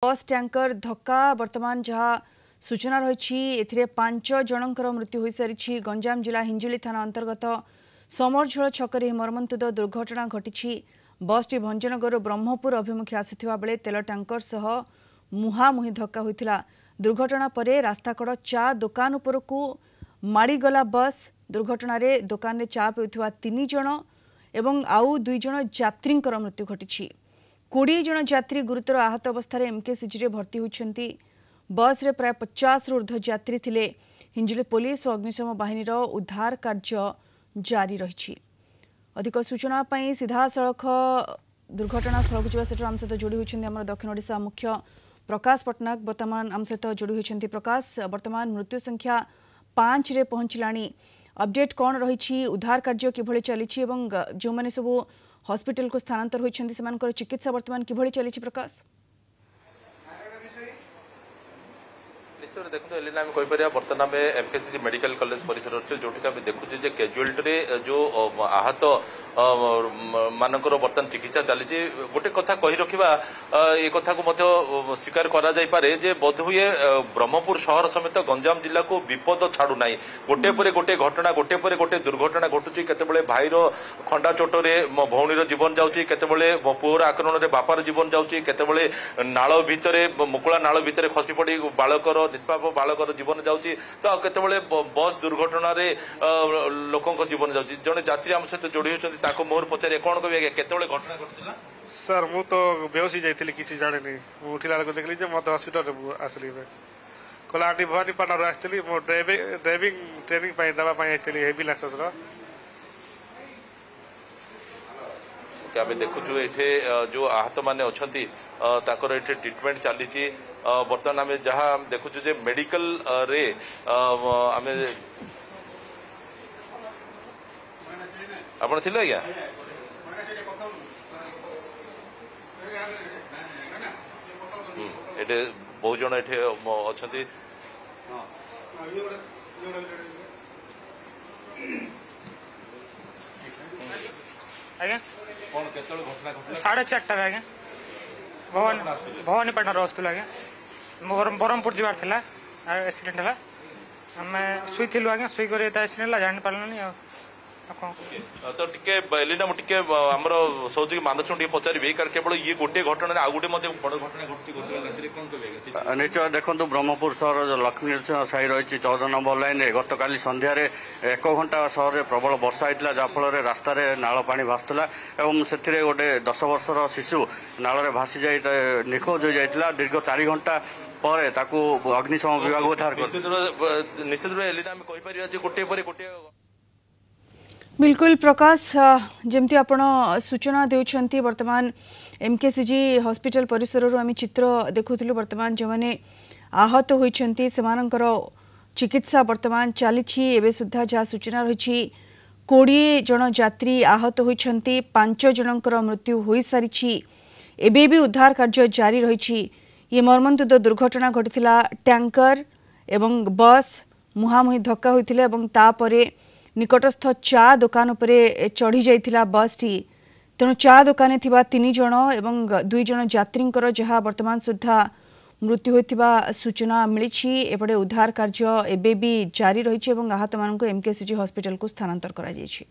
बस टैंकर धक्का वर्तमान जहाँ सूचना रही 5 जनकर मृत्यु हो सारी। गंजाम जिला हिंजुली थाना अंतर्गत समरझोल छकरे मर्मन्तुद दुर्घटना घटी। बसटी भंजनगर ब्रह्मपुर अभिमुखे आसुवा बेले तेल टैंकर सह मुहांमुही धक्का होता। दुर्घटना पर रास्ताकड़ चा दुकान उपरकू माड़ीगला बस। दुर्घटना दुकान में चा पीउथिबा 3 जन एवं आउ 2 जन यात्री मृत्यु घटी। 20 जन यात्री गुरुतर आहत अवस्था एमकेसीजी भर्ती होती। बस रे प्राय 50 ऊर्ध्व यात्री थिले। हिंजिली पुलिस और अग्निशम बाहिनीर उद्धार कार्य जारी रही। अधिक सूचना सीधा सड़क दुर्घटना स्थल को जावा आम सहित जोड़ी होती दक्षिण ओडिशा मुख्य प्रकाश पट्टनायक वर्तमान आम सहित जोड़ी होती। प्रकाश, वर्तमान मृत्यु संख्या 5 रे पहुंचलानी। अपडेट कौन रही? उद्धार कार्य किभଳି चली जो मैंने सब हॉस्पिटल को स्थानांतर होती चिकित्सा वर्तमान किभଳି चली? प्रकाश, निश्चय देखो एलिना आम कहीपर बर्तमान आम एमकेसीजी मेडिकल कॉलेज परिसर अच्छे जो देखुचे कैजुआलिटी जो आहत मानकर बर्तमान चिकित्सा चली। गोटे कथा कही रखा ये कथा को स्वीकार करा जाय पारे जे बोधहुए ब्रह्मपुर शहर समेत गंजाम जिला को विपद छाड़ू ना। गोटे पर गोटे घटना गोटे पर गोटे दुर्घटना घटुची। केतेबेले भाईर खंडा चोटरे मो भौणीर जीवन जाउची, केतेबेले मो पुअर आक्रमण में बापार जीवन जाउची, केतेबेले नाळ भितरे मुकुला नाळ भितरे खसी पड़ी बालकर निष्पाप बालकर जीवन जाउची, तो केतेबेले बस दुर्घटना रे लोकंक जीवन जाउची। जने यात्री आम सहित जोड़ी होचंती ताको मोर पचारे कोन कहबे केतेबेले घटना घटिला? सर मु तो बेहोश ही जाइथिली, किछि जाने नहीं। मु उठिला को देखली जे मत हॉस्पिटल रे आसली बे कोलाटी भवानी पाटर आसली। मो ड्राइविंग ट्रेनिंग पाई दवा पाई आसली हेवी लाइसेंस रो। क्या आम देखुचु एठे जो आहत माने अछंती ताकर एठे ट्रीटमेंट चली। बर्तमान आम जहाँ देखुचु जे मेडिकल रे आम आपण थिले आज्ञा एटे बहुत जन एठे अछंती। आज्ञा कोन केतल घटना घटला? 4:30 आज्ञा भवानीपाटना रहुला। आज्ञा ब्रह्मपुर जीवार था एक्सीडेंट है। आम शुईलु आज्ञा शुई कर एक्सीडेंट जानी पार्लानी। तो टिके एलिना मुझे आमर सहयोगी मानस पचारि कारण केवल ये गोटे घटना आउ गोटे बड़ घटना घटी निश्चय देखो ब्रह्मपुर सहर जो लक्ष्मी साई रही 14 नंबर लाइन में गत काली संध्यारे 1 घंटा सहर में प्रबल वर्षा होता जहाँफल रास्तार नाल पा भासुला और से गोटे 10 वर्षर शिशु नाल भासी जा निखोज हो जाता। दीर्घ 4 घंटा पर अग्निशम विभाग उद्धार निश्चित रूप एलिना आम कहीपर गोटे पर गोटे। बिल्कुल प्रकाश, जमती आपण सूचना देउछंती वर्तमान एमकेसीजी हॉस्पिटल परिसर आम चित्र देखुलु। वर्तमान जो मैंने आहत होती सेमानंकर चिकित्सा वर्तमान चली। एवं सुधा जहाँ सूचना रही 20 जन यात्री आहत होती। 5 जनकर मृत्यु हो सारी। एबे भी उद्धार कार्य जारी रही। ये मर्मन्तुद दुर्घटना घटीला। टैंकर एवं बस मुहांमुही धक्का होता। निकटस्थ चा दुकान उपरे चढ़ी जाइथिला बसटी। तेणु चा दुकान थिबा 3 जन एवं 2 जन यात्री जहाँ वर्तमान सुधा मृत्यु होइथिबा सूचना मिली। एपटे उद्धार कार्य एबे भी जारी रही। आहत मानक एमकेसीजी हॉस्पिटल को स्थानांतर करा जायछि।